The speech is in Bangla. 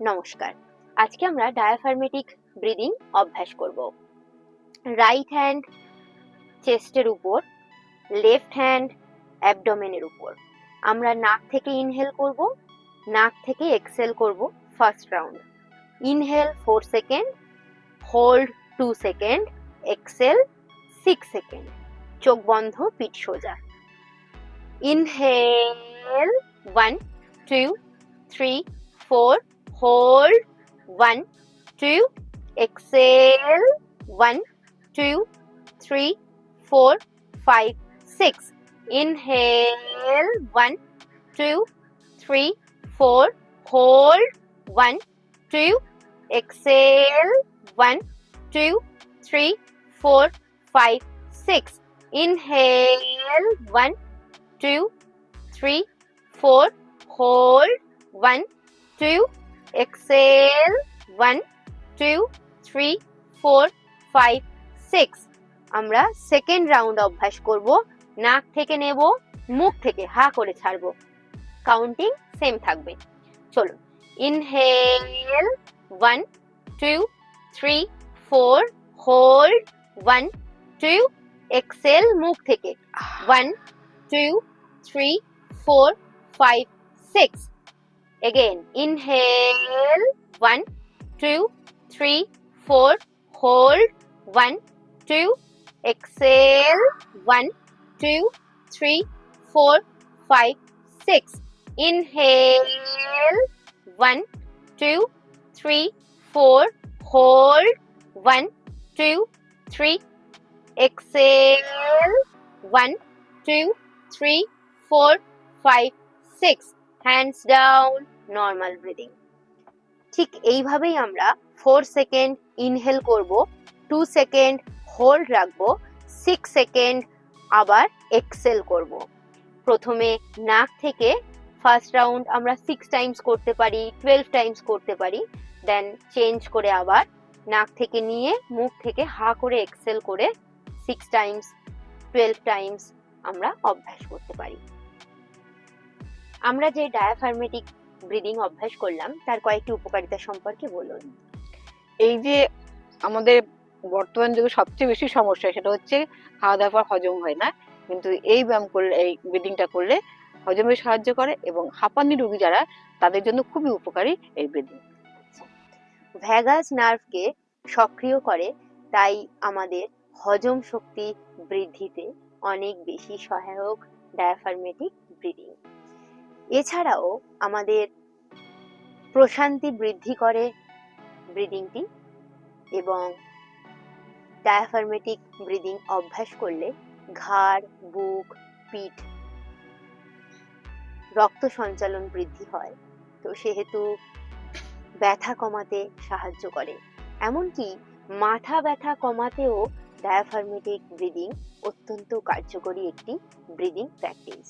নমস্কার। আজকে আমরা ডায়াফ্রাগমেটিক ব্রিদিং অভ্যাস করব। রাইট হ্যান্ড চেস্টের উপর, লেফট হ্যান্ড অ্যাবডোমেনের উপর। আমরা নাক থেকে ইনহেল করব, নাক থেকে এক্সহেল করব। First round. Inhale 4 second, hold 2 second, exhale 6 second. চোখ বন্ধ, পিঠ সোজা। Inhale 1 2 3 4, hold 1 2, exhale 1 2 3 4 5 6. Inhale 1 2 3 4, hold 1 2, exhale 1 2 3 4 5 6. Inhale 1 2 3 4, hold 1 2, exhale 1 2 3 4 5 6. আমরা সেকেন্ড রাউন্ড অভ্যাস করব। নাক থেকে নেব, মুখ থেকে হা করে ছাড়ব। কাউন্টিং সেম থাকবে। চলো। ইনহেল 1 2 3 4, হোল্ড 1 2, এক্সহেল মুখ থেকে 1 2 3 4 5 6. Again, inhale 1 2 3 4, hold 1 2, exhale 1 2 3 4 5 6. Inhale 1 2 3 4, hold 1 2 3, exhale 1 2 3 4 5 6. Hands down, normal breathing. ঠিক এইভাবেই আমরা 4 সেকেন্ড ইনহেল করব, 2 সেকেন্ড হোল্ড রাখবো, 6 সেকেন্ড আবার এক্সহেল করব। প্রথমে নাক থেকে ফার্স্ট রাউন্ড আমরা 6 টাইমস করতে পারি, 12 টাইমস করতে পারি। দেন চেঞ্জ করে আবার নাক থেকে নিয়ে মুখ থেকে হা করে এক্সহেল করে 6 টাইমস 12 টাইমস আমরা অভ্যাস করতে পারি। আমরা যে ডায়াফ্রাগমেটিক ব্রিদিং অভ্যাস করলাম তার কয়েকটি উপকারিতা সম্পর্কে বলুন। এই যে আমাদের বর্তমান যুগে সবচেয়ে বেশি সমস্যা সেটা হচ্ছে খাওয়া দাওয়ার পর হজম হয় না, কিন্তু এই ব্যায়াম করলে, এই ব্রিদিংটা করলে হজমে সাহায্য করে এবং হাঁপানি রোগী যারা তাদের জন্য খুবই উপকারী এই ব্রিদিং। ভ্যাগাস নার্ভকে সক্রিয় করে, তাই আমাদের হজম শক্তি বৃদ্ধিতে অনেক বেশি সহায়ক ডায়াফ্রাগমেটিক ব্রিদিং। এছাড়াও আমাদের প্রশান্তি বৃদ্ধি করে ব্রিদিংটি, এবং ডায়াফ্রাগমেটিক ব্রিদিং অভ্যাস করলে ঘাড়, বুক, পিঠ, রক্ত সঞ্চালন বৃদ্ধি হয়। তো সেহেতু ব্যথা কমাতে সাহায্য করে। এমনকি মাথা ব্যথা কমাতেও ডায়াফ্রাগমেটিক ব্রিদিং অত্যন্ত কার্যকরী একটি ব্রিদিং প্র্যাকটিস।